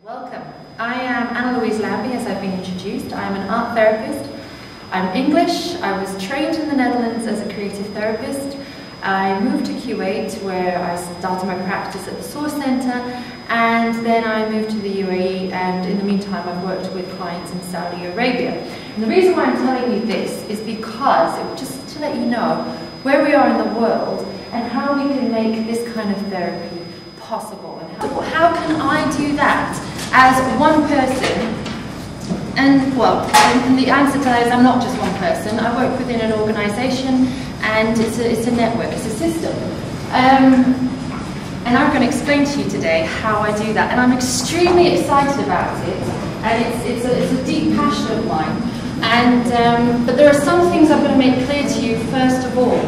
Welcome. I am Anna-Louise Lambie, as I've been introduced. I am an art therapist. I'm English. I was trained in the Netherlands as a creative therapist. I moved to Kuwait, where I started my practice at the Soor Centre, and then I moved to the UAE, and in the meantime I've worked with clients in Saudi Arabia. And the reason why I'm telling you this is because, just to let you know where we are in the world and how we can make this kind of therapy possible. And how can I do that as one person? And well, and the answer to that is I'm not just one person. I work within an organisation, and it's a network, it's a system. And I'm going to explain to you today how I do that. And I'm extremely excited about it, and it's a deep passion of mine. And but there are some things I'm going to make clear to you first of all.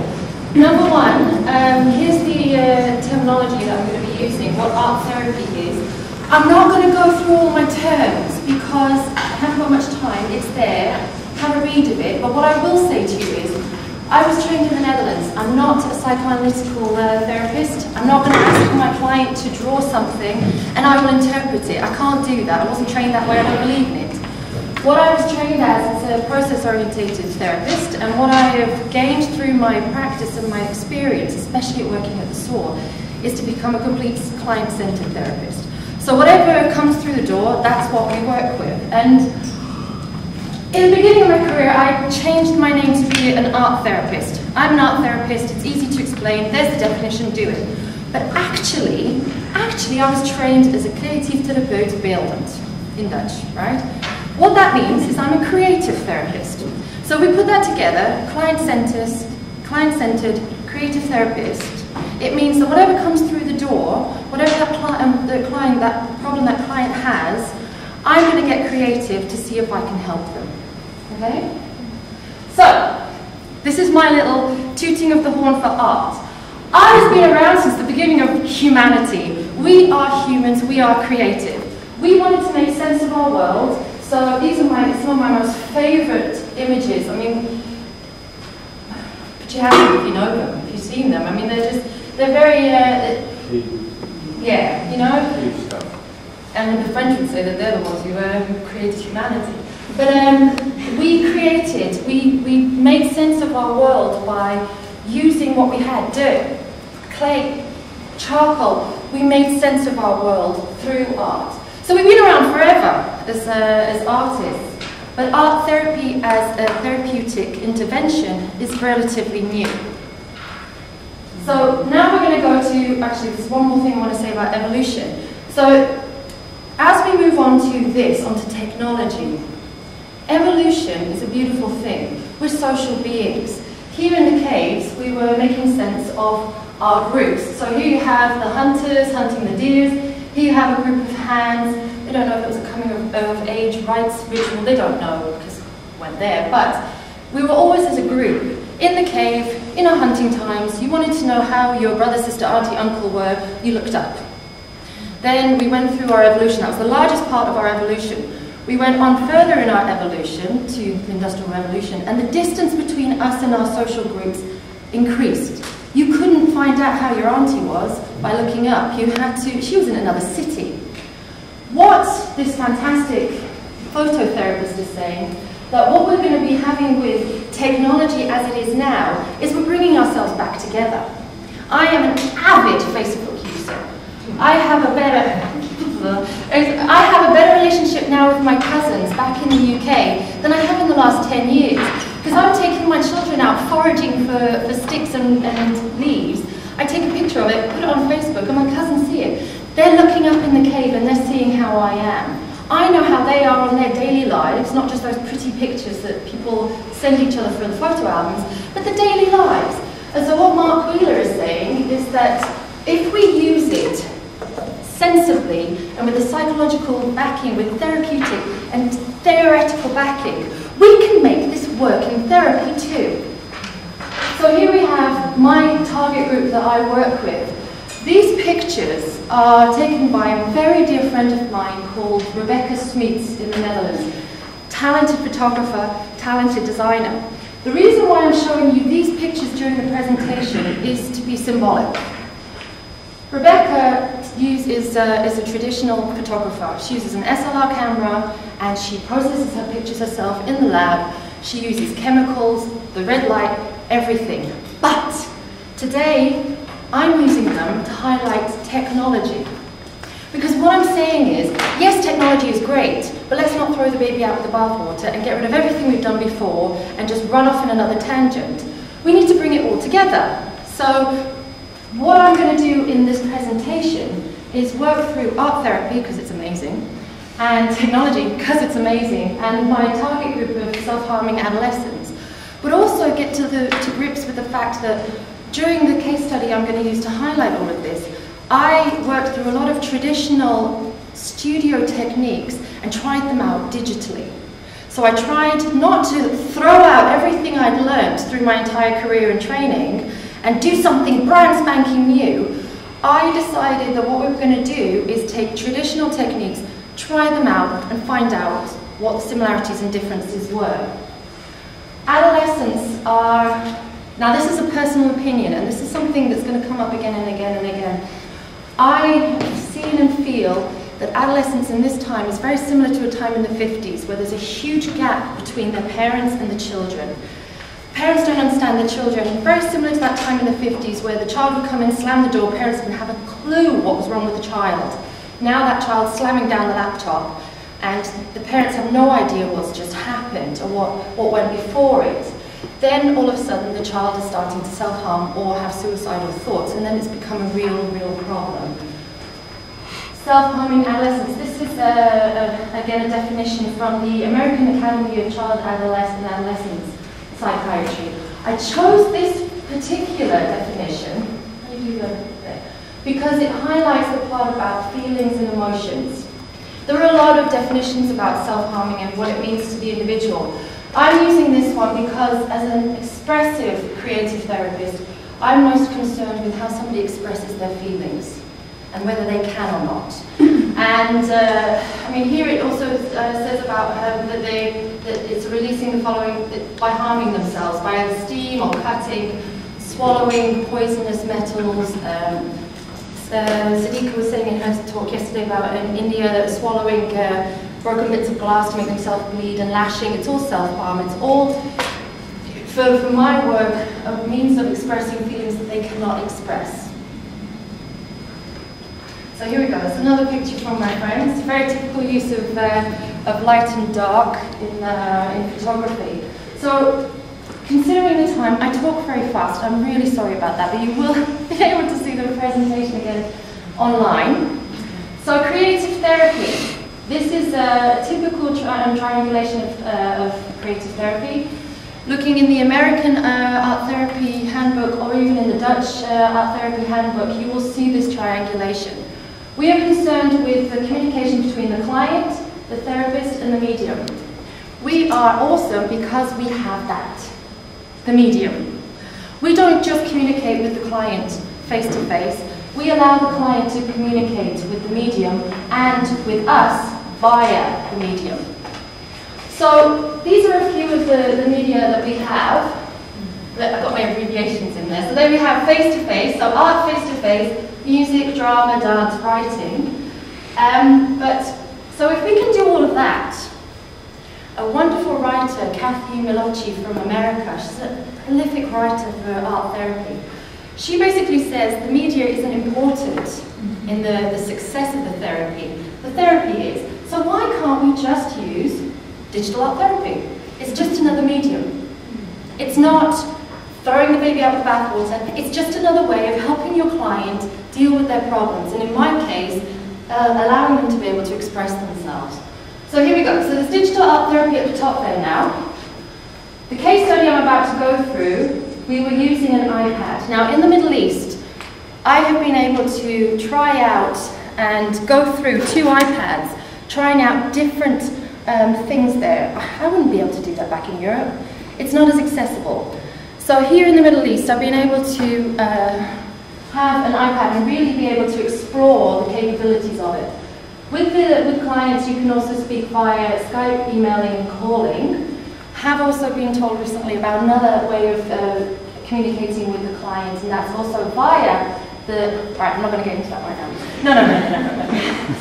Number one, here's the terminology that I'm going to be using, what art therapy is. I'm not going to go through all my terms because I haven't got much time. It's there, have a read of it. But what I will say to you is, I was trained in the Netherlands. I'm not a psychoanalytical therapist. I'm not going to ask my client to draw something and I will interpret it. I can't do that. I wasn't trained that way. I don't believe in it. What I was trained as is a process-orientated therapist, and what I have gained through my practice and my experience, especially at working at the Soor, is to become a complete client-centered therapist. So whatever comes through the door, that's what we work with. And in the beginning of my career, I changed my name to be an art therapist. I'm an art therapist, it's easy to explain, there's the definition, do it. But actually I was trained as a creativelyhuman in Dutch, right? What that means is I'm a creative therapist. So we put that together, client-centered, creative therapist. It means that whatever comes through the door, whatever that problem that client has, I'm going to get creative to see if I can help them. Okay? So, this is my little tooting of the horn for art. Art has been around since the beginning of humanity. We are humans, we are creative. We wanted to make sense of our world. So these are some of my most favourite images. I mean, but you have to if you know them, if you've seen them. I mean, they're very, yeah, you know. And the French would say that they're the ones who created humanity. But we made sense of our world by using what we had: dirt, clay, charcoal. We made sense of our world through art. So we've been around forever as artists, but art therapy as a therapeutic intervention is relatively new. So now we're going to go to, actually there's one more thing I want to say about evolution. So as we move on to this, onto technology, evolution is a beautiful thing. We're social beings. Here in the caves, we were making sense of our groups. So here you have the hunters hunting the deer. Here you have a group of hands. They don't know if it was a coming of age rites ritual. They don't know because we went there. But we were always as a group in the cave, in our hunting times. You wanted to know how your brother, sister, auntie, uncle were. You looked up. Then we went through our evolution. That was the largest part of our evolution. We went on further in our evolution to the Industrial Revolution, and the distance between us and our social groups increased. You couldn't find out how your auntie was by looking up. You had to, she was in another city. What this fantastic phototherapist is saying, that what we're going to be having with technology as it is now, is we're bringing ourselves back together. I am an avid Facebook user. I have a better relationship now with my cousins back in the UK than I have in the last 10 years. Because I'm taking my children out foraging for sticks and leaves. I take a picture of it, put it on Facebook, and my cousins see it. They're looking up in the cave and they're seeing how I am. I know how they are on their daily lives, not just those pretty pictures that people send each other for the photo albums, but the daily lives. And so what Mark Wheeler is saying is that if we use it sensibly and with a psychological backing, with therapeutic and theoretical backing, we can make this work in therapy too. So here we have my target group that I work with. These pictures are taken by a very dear friend of mine called Rebecca Smeets in the Netherlands. Talented photographer, talented designer. The reason why I'm showing you these pictures during the presentation is to be symbolic. Rebecca is a traditional photographer. She uses an SLR camera and she processes her pictures herself in the lab. She uses chemicals, the red light, everything. But today, I'm using them to highlight technology. Because what I'm saying is, yes, technology is great, but let's not throw the baby out with the bathwater and get rid of everything we've done before and just run off in another tangent. We need to bring it all together. So what I'm going to do in this presentation is work through art therapy, because it's amazing, and technology, because it's amazing, and my target group of self-harming adolescents, but also get to grips with the fact that during the case study I'm going to use to highlight all of this, I worked through a lot of traditional studio techniques and tried them out digitally. So I tried not to throw out everything I'd learned through my entire career and training and do something brand spanking new. I decided that what we were going to do is take traditional techniques, try them out, and find out what the similarities and differences were. Adolescents are, now this is a personal opinion, and this is something that's going to come up again and again and again. I see and feel that adolescence in this time is very similar to a time in the 50s, where there's a huge gap between their parents and the children. Parents don't understand the children. Very similar to that time in the 50s, where the child would come in, slam the door, parents didn't have a clue what was wrong with the child. Now that child's slamming down the laptop, and the parents have no idea what's just happened or what went before it. Then all of a sudden the child is starting to self-harm or have suicidal thoughts, and then it's become a real problem. Self-harming adolescents. This is again a definition from the American Academy of Child, Adolescent and Adolescents Psychiatry. I chose this particular definition because it highlights the part about feelings and emotions. There are a lot of definitions about self-harming and what it means to the individual. I'm using this one because as an expressive creative therapist, I'm most concerned with how somebody expresses their feelings and whether they can or not. And I mean, here it also says about that it's releasing the following by harming themselves, by either steam or cutting, swallowing poisonous metals. Sadiqa was saying in her talk yesterday about in India swallowing broken bits of glass to make themselves bleed, and lashing. It's all self-harm. It's all, for my work, a means of expressing feelings that they cannot express. So here we go. It's another picture from my friend. It's a very typical use of light and dark in photography. So, considering the time, I talk very fast. I'm really sorry about that, but you will be able to see the presentation again online. So, creative therapy. This is a typical triangulation of creative therapy. Looking in the American art therapy handbook, or even in the Dutch art therapy handbook, you will see this triangulation. We are concerned with the communication between the client, the therapist, and the medium. We are awesome because we have that, the medium. We don't just communicate with the client face to face. We allow the client to communicate with the medium and with us via the medium. So these are a few of the media that we have. I've got my abbreviations in there. So there we have face-to-face, so art face-to-face, music, drama, dance, writing. So if we can do all of that, a wonderful writer, Kathy Milocci from America, she's a prolific writer for art therapy. She basically says the media isn't important in the success of the therapy. The therapy is. So why can't we just use digital art therapy? It's just another medium. It's not throwing the baby out with the bathwater. It's just another way of helping your client deal with their problems, and in my case, allowing them to be able to express themselves. So here we go. So there's digital art therapy at the top there now. The case study I'm about to go through, we were using an iPad. Now in the Middle East, I have been able to try out and go through 2 iPads, trying out different things there. I wouldn't be able to do that back in Europe. It's not as accessible. So here in the Middle East, I've been able to have an iPad and really be able to explore the capabilities of it. With clients, you can also speak via Skype, emailing, and calling. Have also been told recently about another way of communicating with the clients, and that's also via Right, I'm not going to get into that right now. No.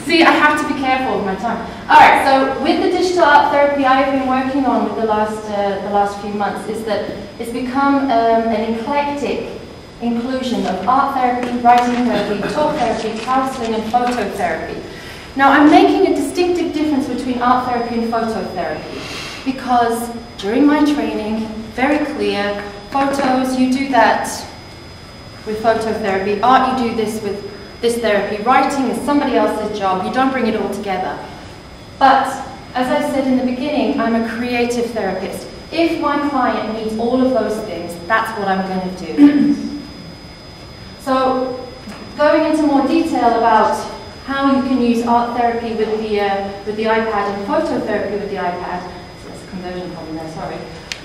See, I have to be careful with my time. All right, so with the digital art therapy I've been working on with the last few months is that it's become an eclectic inclusion of art therapy, writing therapy, talk therapy, counseling, and phototherapy. Now, I'm making a distinctive difference between art therapy and phototherapy because during my training, very clear, photos, you do that with phototherapy, art, you do this with this therapy, writing is somebody else's job, you don't bring it all together. But, as I said in the beginning, I'm a creative therapist. If my client needs all of those things, that's what I'm going to do. So, going into more detail about how you can use art therapy with the iPad and phototherapy with the iPad, so that's a conversion problem there, sorry.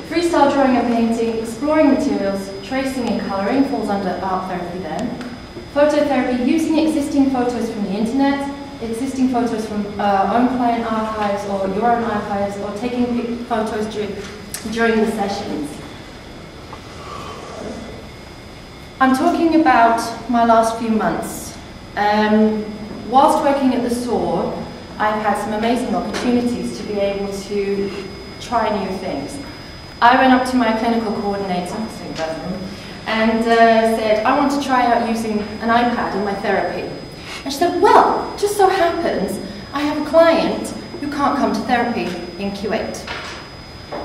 Freestyle drawing and painting, exploring materials, tracing and colouring falls under art therapy then. Phototherapy, using existing photos from the internet, existing photos from own client archives or your own archives, or taking photos during the sessions. I'm talking about my last few months. Whilst working at the Soor, I've had some amazing opportunities to be able to try new things. I went up to my clinical coordinator, and said, I want to try out using an iPad in my therapy. And she said, well, just so happens, I have a client who can't come to therapy in Kuwait.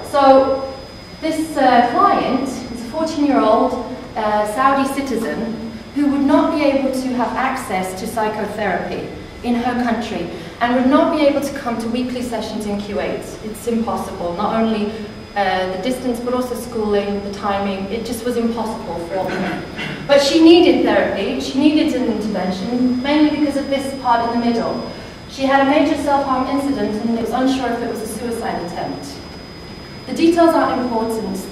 So this client is a 14-year-old Saudi citizen who would not be able to have access to psychotherapy in her country and would not be able to come to weekly sessions in Kuwait. It's impossible, not only the distance, but also schooling, the timing, it just was impossible for her. But she needed therapy, she needed an intervention, mainly because of this part in the middle. She had a major self-harm incident and it was unsure if it was a suicide attempt. The details aren't important,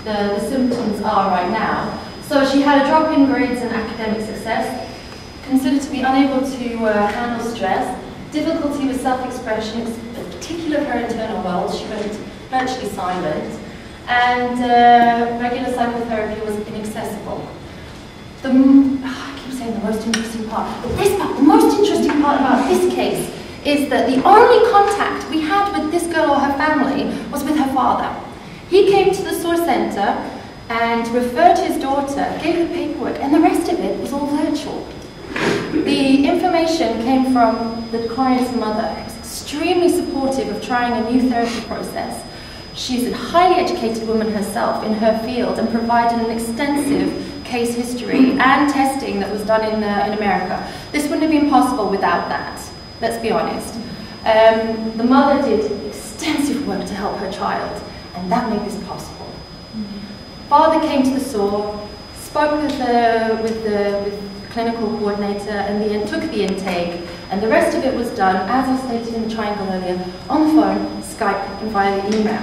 the symptoms are right now. So she had a drop in grades and academic success, considered to be unable to handle stress, difficulty with self-expression, in particular of her internal world, she went virtually silent, and regular psychotherapy was inaccessible. I keep saying the most interesting part, but this part, the most interesting part about this case is that the only contact we had with this girl or her family was with her father. He came to the Soor Centre and referred his daughter, gave her paperwork, and the rest of it was all virtual. The information came from the client's mother, who was extremely supportive of trying a new therapy process. She's a highly educated woman herself in her field and provided an extensive case history and testing that was done in America. This wouldn't have been possible without that, let's be honest. The mother did extensive work to help her child, and that made this possible. Father came to the Soor, spoke with the clinical coordinator, and took the intake, and the rest of it was done, as I stated in the triangle earlier, on the phone, Skype, and via the email.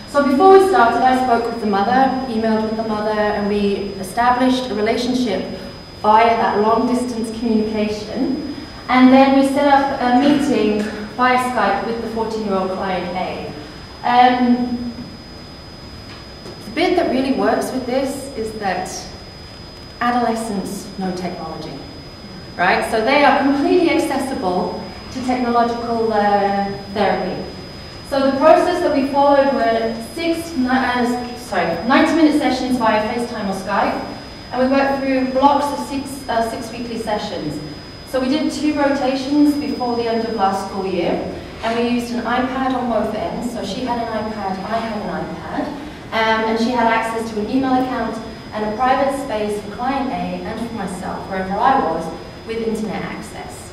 So before we started, I spoke with the mother, emailed with the mother, and we established a relationship via that long-distance communication, and then we set up a meeting via Skype with the 14-year-old client A. The bit that really works with this is that adolescents know technology, right? So they are completely accessible to technological therapy. So the process that we followed were 90-minute sessions via FaceTime or Skype, and we worked through blocks of six weekly sessions. So we did 2 rotations before the end of last school year, and we used an iPad on both ends. So she had an iPad, I had an iPad, and she had access to an email account and a private space for client A and for myself, wherever I was, with internet access.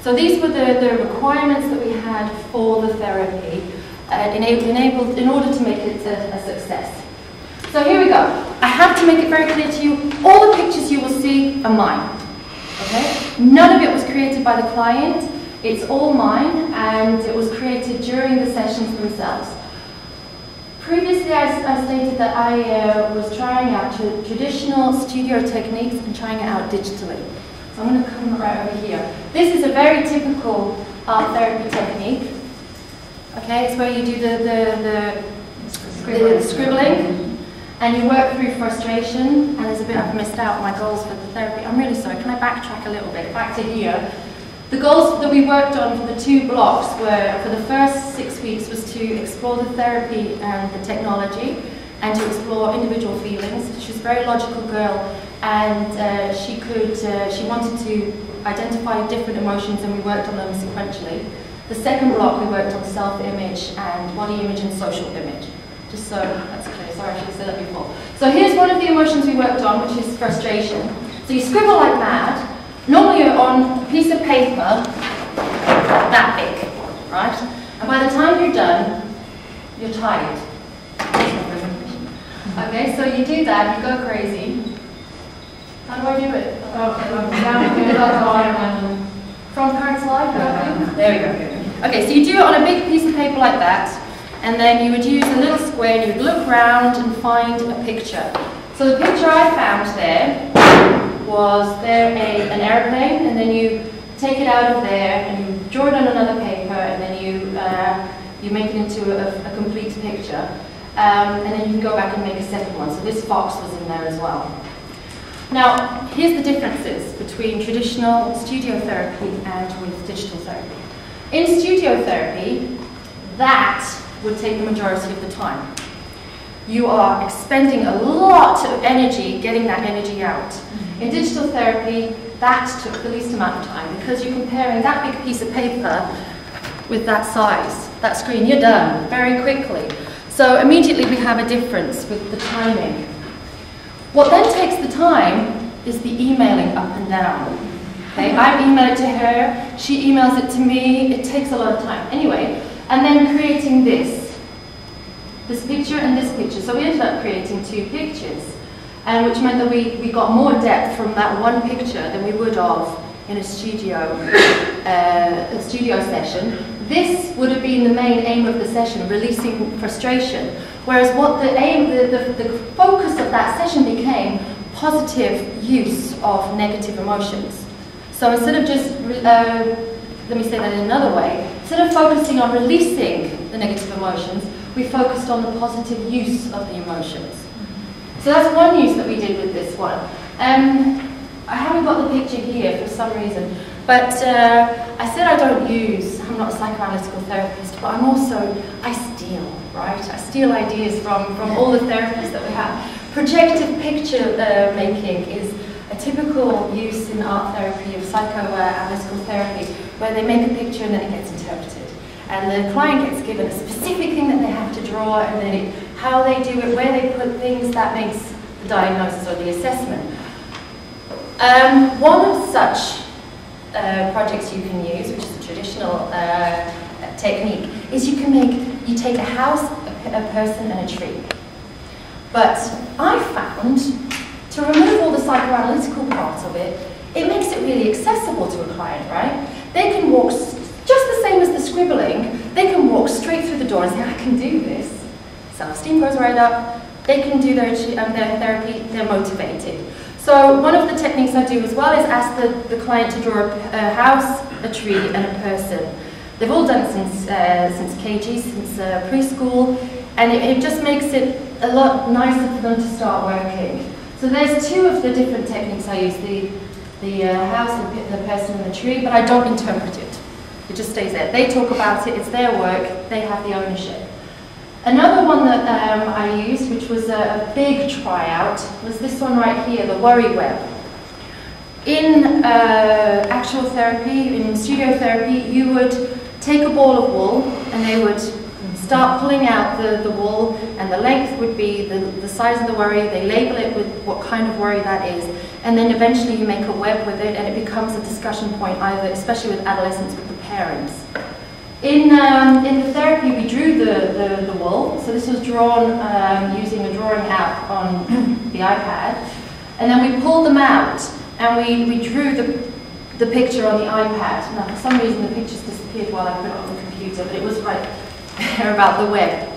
So these were the requirements that we had for the therapy in order to make it a success. So here we go. I have to make it very clear to you, all the pictures you will see are mine. Okay? None of it was created by the client, it's all mine, and it was created during the sessions themselves. Previously, I stated that I was trying out traditional studio techniques and trying it out digitally. So I'm going to come right over here. This is a very typical art therapy technique. Okay, it's where you do the scribbling. and you work through frustration, and there's a bit I've missed out my goals for the therapy. I'm really sorry, can I backtrack a little bit, back to here? The goals that we worked on for the 2 blocks were, for the first 6 weeks, was to explore the therapy and the technology, and to explore individual feelings. She was a very logical girl, and she wanted to identify different emotions, and we worked on them sequentially. The second block, we worked on self-image and body image and social image. Just so that's clear, sorry I should have said that before. So here's one of the emotions we worked on, which is frustration. So you scribble like mad. Normally you're on a piece of paper that big, right? And by the time you're done, you're tired. Okay, so you do that, you go crazy. How do I do it? From current slide? There we go. Okay, so you do it on a big piece of paper like that, and then you would use a little square and you would look around and find a picture. So the picture I found there was an airplane, and then you take it out of there and you draw it on another paper, and then you make it into a complete picture. And then you can go back and make a second one. So this fox was in there as well. Now, here's the differences between traditional studio therapy and with digital therapy. In studio therapy, that would take the majority of the time. You are expending a lot of energy getting that energy out. In digital therapy, that took the least amount of time, because you're comparing that big piece of paper with that size, that screen. You're done very quickly. So immediately we have a difference with the timing. What then takes the time is the emailing up and down. Okay, I email it to her, she emails it to me, it takes a lot of time. Anyway, and then creating this picture and this picture. So we ended up creating 2 pictures, and which meant that we got more depth from that one picture than we would have in a studio session. This would have been the main aim of the session, releasing frustration. Whereas what the focus of that session became positive use of negative emotions. So instead of just, let me say that in another way, instead of focusing on releasing the negative emotions, we focused on the positive use of the emotions. So that's one use that we did with this one. I haven't got the picture here for some reason, but I said I'm not a psychoanalytical therapist, but I steal, right? I steal ideas from all the therapists that we have. Projective picture making is a typical use in art therapy of psychoanalytical therapy, where they make a picture and then it gets interpreted. And the client gets given a specific thing that they have to draw, and then how they do it, where they put things, that makes the diagnosis or the assessment. One of such projects you can use, which is a traditional technique, is you take a house, a person, and a tree. But I found, to remove all the psychoanalytical part of it, it makes it really accessible to a client, right? They can walk, just the same as the scribbling, they can walk straight through the door and say, I can do this. Self-esteem goes right up, they can do their therapy, they're motivated. So one of the techniques I do as well is ask the client to draw a house, a tree, and a person. They've all done it since KG, since preschool, and it just makes it a lot nicer for them to start working. So there's 2 of the different techniques I use, the house, the person, and the tree, but I don't interpret it. It just stays there. They talk about it, it's their work, they have the ownership. Another one that I used, which was a big tryout, was this one right here, the worry web. In actual therapy, in studio therapy, you would take a ball of wool and they would start pulling out the wool, and the length would be the size of the worry. They label it with what kind of worry that is, and then eventually you make a web with it, and it becomes a discussion point, either, especially with adolescents, with the parents. In the therapy, we drew the wool. So this was drawn using a drawing app on the iPad, and then we pulled them out, and we drew the picture on the iPad. Now, for some reason, the pictures disappeared while I put it on the computer, but it was right there about the web.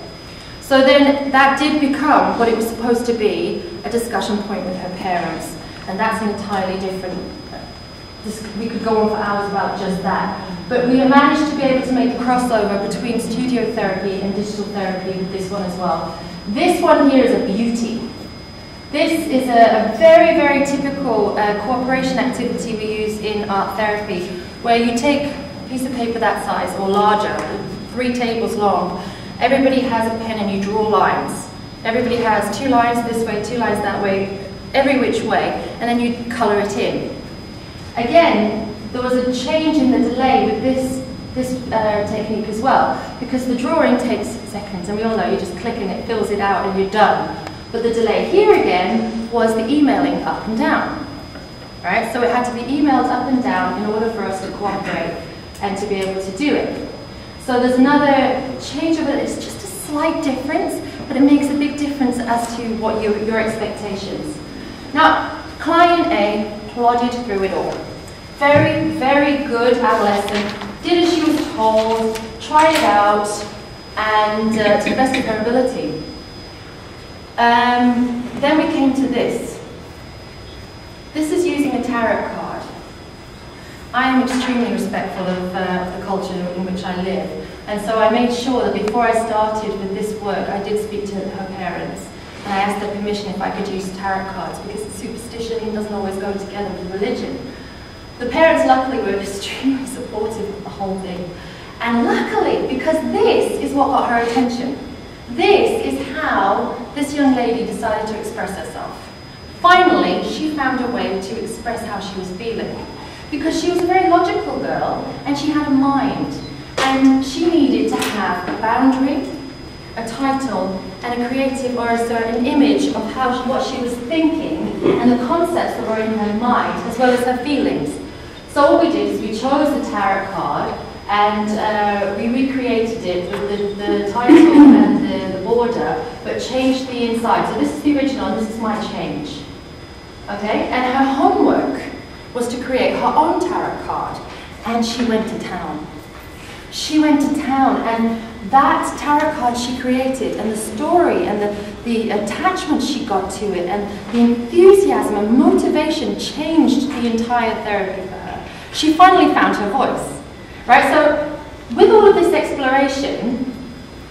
So then that did become what it was supposed to be, a discussion point with her parents, and that's an entirely different. We could go on for hours about just that. But we managed to be able to make the crossover between studio therapy and digital therapy with this one as well. This one here is a beauty. This is a very, very typical cooperation activity we use in art therapy, where you take a piece of paper that size or larger, 3 tables long. Everybody has a pen and you draw lines. Everybody has 2 lines this way, 2 lines that way, every which way, and then you colour it in. Again, there was a change in the delay with this technique as well, because the drawing takes seconds, and we all know you just click and it fills it out and you're done. But the delay here again was the emailing up and down. Right? So it had to be emailed up and down in order for us to cooperate and to be able to do it. So there's another change of it. It's just a slight difference, but it makes a big difference as to what your expectations. Now, client A plodded through it all. Very, very good adolescent. Did as she was told, tried it out, and to the best of her ability. Then we came to this. This is using a tarot card. I am extremely respectful of the culture in which I live, and so I made sure that before I started with this work, I did speak to her parents, and I asked their permission if I could use tarot cards, because superstition doesn't always go together with religion. The parents luckily were extremely supportive of the whole thing, and luckily, because this is what got her attention. This is how this young lady decided to express herself. Finally, she found a way to express how she was feeling. Because she was a very logical girl, and she had a mind. And she needed to have a boundary, a title, and a creative or an image of what she was thinking, and the concepts that were in her mind, as well as her feelings. So what we did is we chose the tarot card, and we recreated it with the title and the border, but changed the inside. So this is the original, and this is my change. Okay? And her homework was to create her own tarot card, and she went to town. She went to town, and that tarot card she created, and the story, and the attachment she got to it, and the enthusiasm and motivation changed the entire therapy for her. She finally found her voice. Right, so with all of this exploration,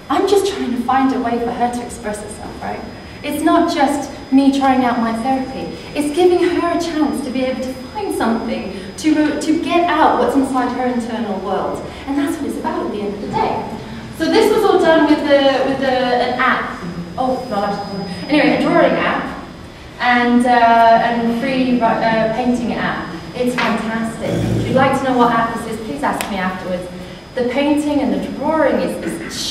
I'm just trying to find a way for her to express herself, right? It's not just me trying out my therapy. It's giving her a chance to be able to find something, to get out what's inside her internal world. And that's what it's about at the end of the day. So this was all done with an app. Oh, no, anyway, a drawing app and free painting app. It's fantastic. If you'd like to know what app this is, please ask me afterwards. The painting and the drawing is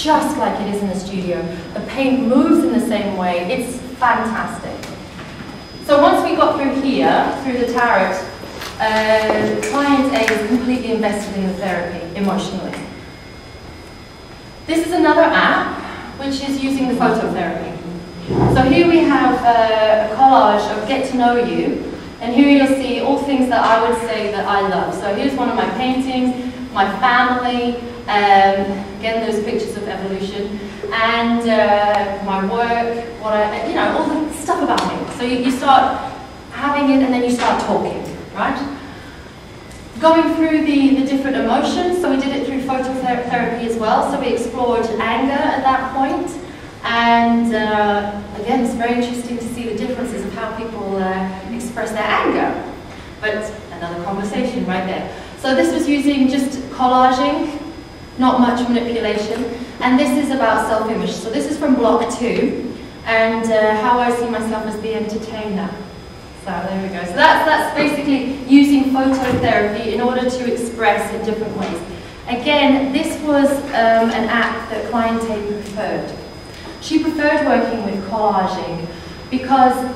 just like it is in the studio. The paint moves in the same way. It's fantastic. So once we got through here, through the tarot, client A is completely invested in the therapy, emotionally. This is another app, which is using the phototherapy. So here we have a collage of get to know you. And here you'll see all things that I would say that I love. So here's one of my paintings, my family, again those pictures of evolution, and my work, all the stuff about me. So you start having it and then you start talking, right? Going through the different emotions, so we did it through phototherapy as well, so we explored anger at that point. And again, it's very interesting to see the differences of how people express their anger. But another conversation right there. So this was using just collaging, not much manipulation. And this is about self-image. So this is from block 2, and how I see myself as the entertainer. So there we go. So that's basically using phototherapy in order to express in different ways. Again, this was an app that client A preferred. She preferred working with collaging because,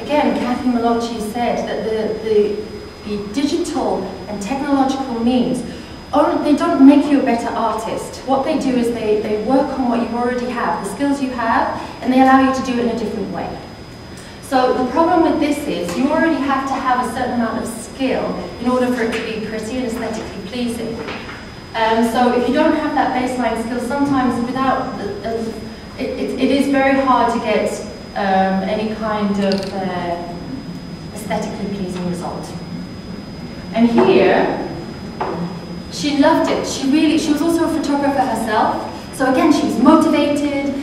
again, Kathy Malocci said that the digital and technological means, they don't make you a better artist. What they do is they work on what you already have, the skills you have, and they allow you to do it in a different way. So the problem with this is you already have to have a certain amount of skill in order for it to be pretty and aesthetically pleasing. So if you don't have that baseline skill, sometimes without, it is very hard to get any kind of aesthetically pleasing result. And here, she loved it. She was also a photographer herself. So again, she was motivated.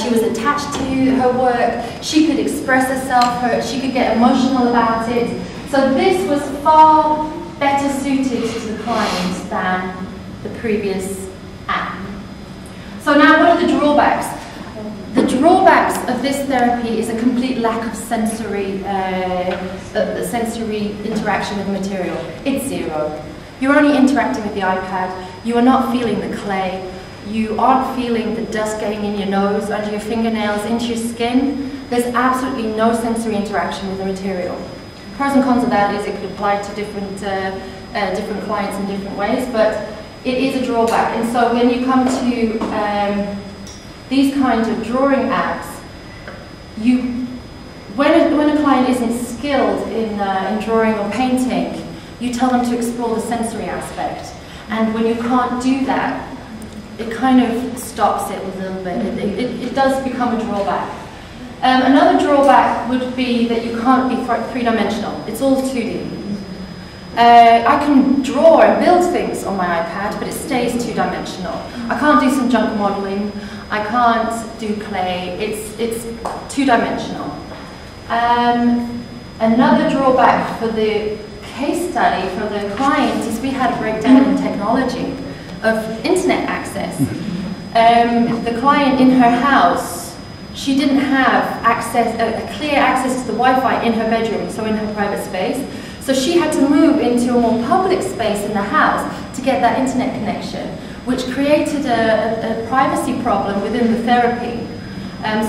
She was attached to her work. She could express herself. She could get emotional about it. So this was far better suited to the client than the previous app. So now, what are the drawbacks? The drawbacks of this therapy is a complete lack of sensory interaction with the material. It's zero. You're only interacting with the iPad. You are not feeling the clay. You aren't feeling the dust getting in your nose, under your fingernails, into your skin. There's absolutely no sensory interaction with the material. Pros and cons of that is it could apply to different clients in different ways, but it is a drawback. And so when you come to these kinds of drawing apps, when a client isn't skilled in drawing or painting, you tell them to explore the sensory aspect. And when you can't do that, it kind of stops it a little bit. It does become a drawback. Another drawback would be that you can't be three-dimensional. It's all 2D. I can draw and build things on my iPad, but it stays two-dimensional. I can't do some junk modeling. I can't do clay. It's two-dimensional. Another drawback for the case study for the client is we had a breakdown in technology of internet access. The client in her house, she didn't have a clear access to the Wi-Fi in her bedroom, so in her private space. So she had to move into a more public space in the house to get that internet connection, which created a privacy problem within the therapy.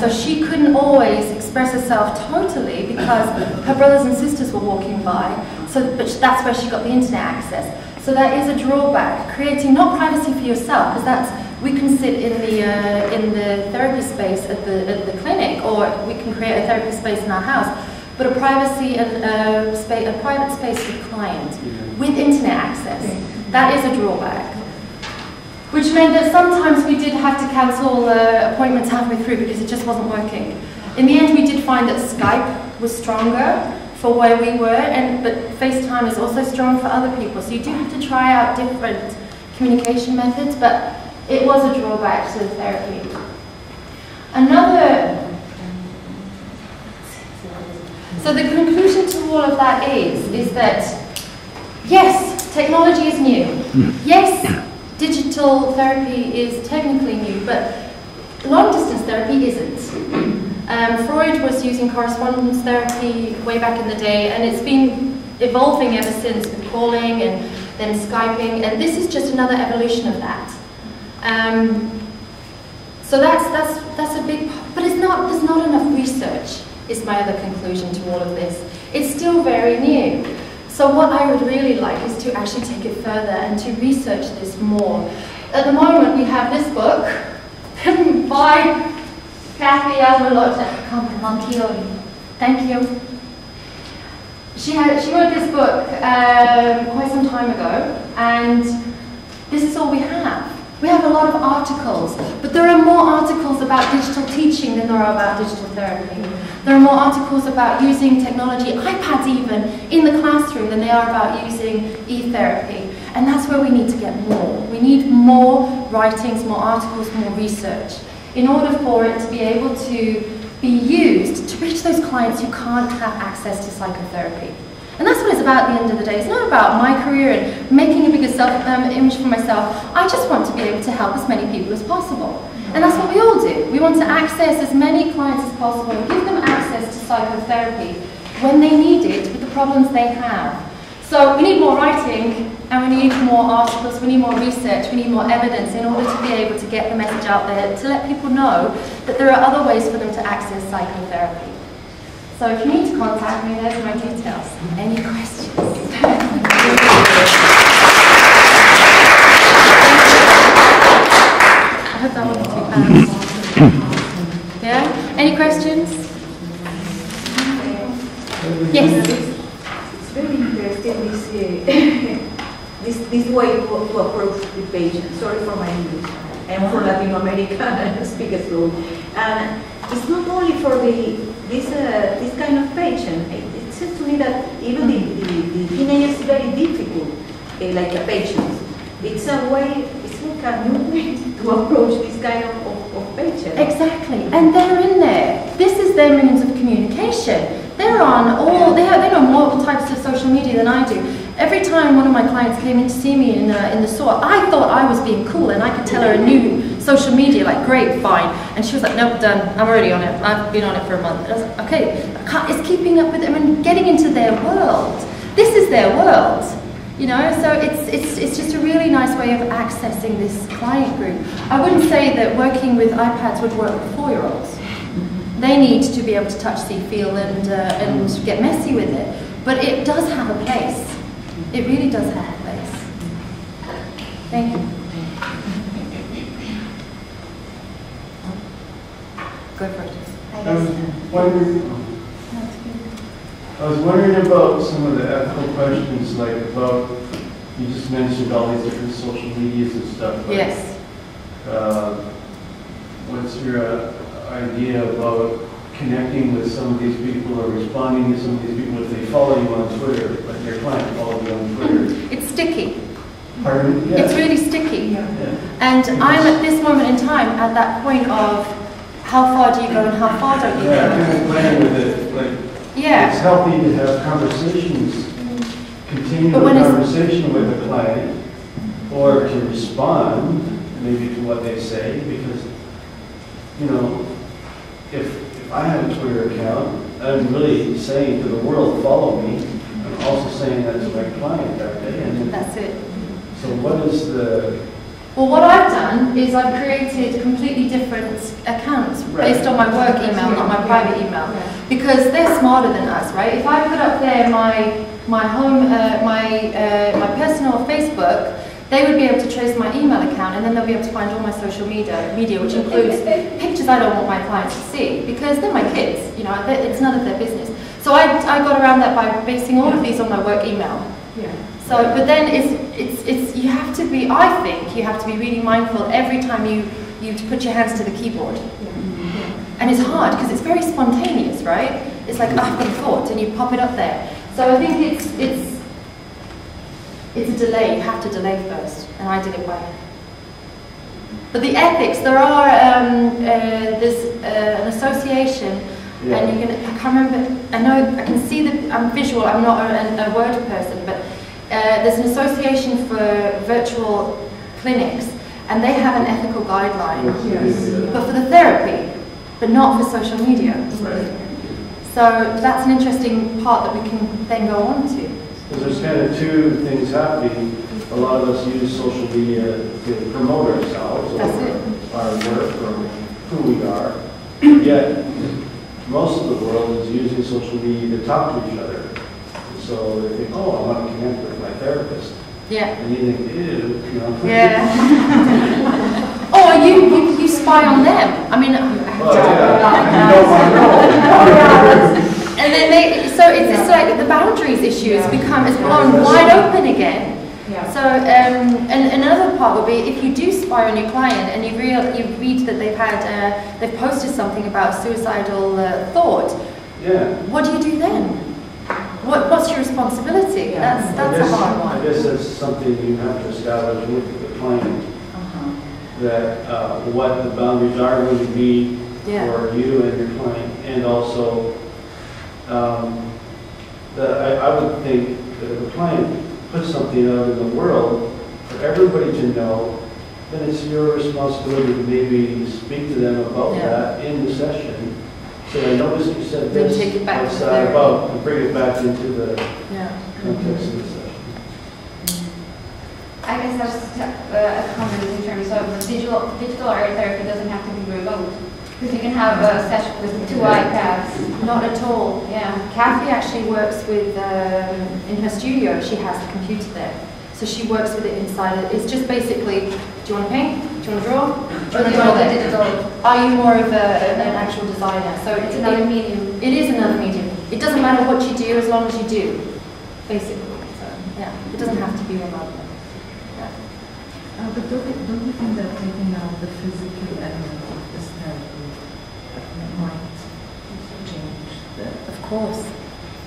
So she couldn't always express herself totally because her brothers and sisters were walking by. But that's where she got the internet access. So that is a drawback, creating not privacy for yourself, because we can sit in the therapy space at the clinic, or we can create a therapy space in our house, but a private space for the client with internet access. That is a drawback. Which meant that sometimes we did have to cancel appointments halfway through because it just wasn't working. In the end, we did find that Skype was stronger for where we were, but FaceTime is also strong for other people. So you do have to try out different communication methods, but it was a drawback to the therapy. So the conclusion to all of that is that, yes, technology is new. Yes, digital therapy is technically new, but long-distance therapy isn't. Freud was using correspondence therapy way back in the day, and it's been evolving ever since, with calling and then Skyping, and this is just another evolution of that. So that's a big, but there's not enough research, is my other conclusion to all of this. It's still very new. So what I would really like is to actually take it further and to research this more. At the moment, we have this book by Kathy Almalotta. Thank you. She wrote this book quite some time ago, and this is all we have. We have a lot of articles, but there are more articles about digital teaching than there are about digital therapy. There are more articles about using technology, iPads even, in the classroom than they are about using e-therapy. And that's where we need to get more. We need more writings, more articles, more research, in order for it to be able to be used to reach those clients who can't have access to psychotherapy. And that's what it's about at the end of the day. It's not about my career and making a bigger self-image for myself. I just want to be able to help as many people as possible. And that's what we all do. We want to access as many clients as possible and give them access to psychotherapy when they need it with the problems they have. So we need more writing, and we need more articles, we need more research, we need more evidence in order to be able to get the message out there, to let people know that there are other ways for them to access psychotherapy. So if you need to contact me, there's my details. Any questions? I hope that wasn't too fast. Yeah? Any questions? Yes? It's very interesting, this way to approach the patient. Sorry for my English. I'm from Latin America and I speak slow. And it's not only for this kind of patient. It seems to me that even the teenager is very difficult, like a patient. It's a way, it's like a new way to approach this kind of patient. picture. Exactly, and they're in there. This is their means of communication. They're on all, they know more types of social media than I do. Every time one of my clients came in to see me in the Soor, I thought I was being cool and I could tell her a new social media, like, great, fine. And she was like, nope, done, I'm already on it. I've been on it for a month. And I was like, okay, it's keeping up with them and getting into their world. This is their world, you know, so it's just a really nice way of accessing this client group. I wouldn't say that working with iPads would work with 4-year-olds. They need to be able to touch, see, feel, and get messy with it. But it does have a place. It really does have a place. Thank you. Go for it. I was wondering about some of the ethical questions, like about, you just mentioned all these different social medias and stuff. Like, yes. What's your idea about connecting with some of these people or responding to some of these people if they follow you on Twitter, like your client followed you on Twitter? It's sticky. Pardon? Yeah. It's really sticky. Yeah. And I'm at this moment in time at that point of how far do you go and how far don't you go? Yeah, I'm kind of playing with it. Like, yeah. It's healthy to have conversations, continue a conversation with a client, or to respond maybe to what they say, because, you know, if I have a Twitter account, I'm really saying to the world, follow me. I'm also saying that to my client that day. And that's it. So what is the... Well, what I've done is I've created completely different accounts based on my work email, not my private email, because they're smarter than us, right? If I put up there my home, my personal Facebook, they would be able to trace my email account, and then they'll be able to find all my social media, which includes pictures I don't want my clients to see, because they're my kids, you know, it's none of their business. So I got around that by basing all of these on my work email. Yeah. So, but then it's you have to be, I think, you have to be really mindful every time you put your hands to the keyboard. And it's hard, because it's very spontaneous, right? It's like, oh, I've got a thought, and you pop it up there. So I think it's a delay. You have to delay first, and I did it well. But the ethics, there are there's an association, and you can. I can't remember. I know I can see that I'm visual. I'm not a word person, but there's an association for virtual clinics, and they have an ethical guideline, but for the therapy, but not for social media. So that's an interesting part that we can then go on to. Because there's kind of two things happening. A lot of us use social media to promote ourselves or our work or who we are. Yet, most of the world is using social media to talk to each other. So they think, oh, I want to connect with my therapist. Yeah. And you think, ew, you know. Yeah. Or you spy on them. I mean, and then so it's like the boundaries issues become, it's blown wide open again. So and another part would be if you do spy on your client and you read that they've posted something about suicidal thought. What do you do then? What's your responsibility? That's a hard one. I guess that's something you have to establish with the client. That what the boundaries are going to be for you and your client, and also I would think that if a client puts something out in the world for everybody to know, then it's your responsibility to maybe speak to them about that in the session. So I noticed you said this, take it back what's that about, and bring it back into the context of the session. I guess that's a comment in terms of digital art therapy doesn't have to be remote. Because you can have a session with 2 iPads. Not at all. Yeah. Kathy actually works with, in her studio, she has the computer there. So she works with it inside. It's just basically, do you want to paint? Do you want to draw? Do you want to draw the digital? Are you more of an actual designer? So it's another medium. It is another medium. It doesn't matter what you do as long as you do, basically. So, yeah, it doesn't have to be remote. But don't you think that taking out the physical element of this therapy might change the... Of course.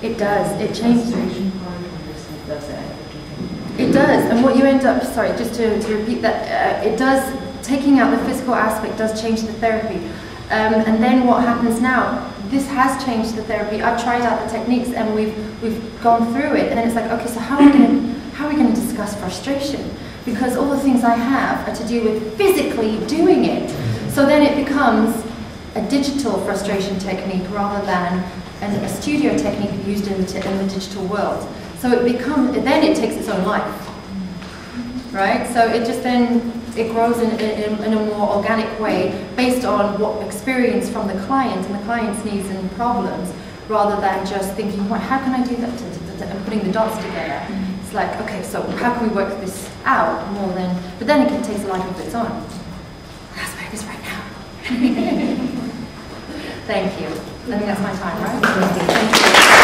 It does. It changes. It does. And what you end up, sorry, just to repeat that, it does taking out the physical aspect does change the therapy. And then what happens now, this has changed the therapy. I've tried out the techniques and we've gone through it, and then it's like, okay, so how are we going to discuss frustration? Because all the things I have are to do with physically doing it. So then it becomes a digital frustration technique rather than a studio technique used in the digital world. So then it takes its own life, right? So it just it grows in a more organic way based on what experience from the client and the client's needs and problems, rather than just thinking, well, how can I do that, and putting the dots together. It's like, okay, so how can we work this out more than, but then it takes a life of its own. That's where it is right now. Thank you. I think that's my time, right? Thank you.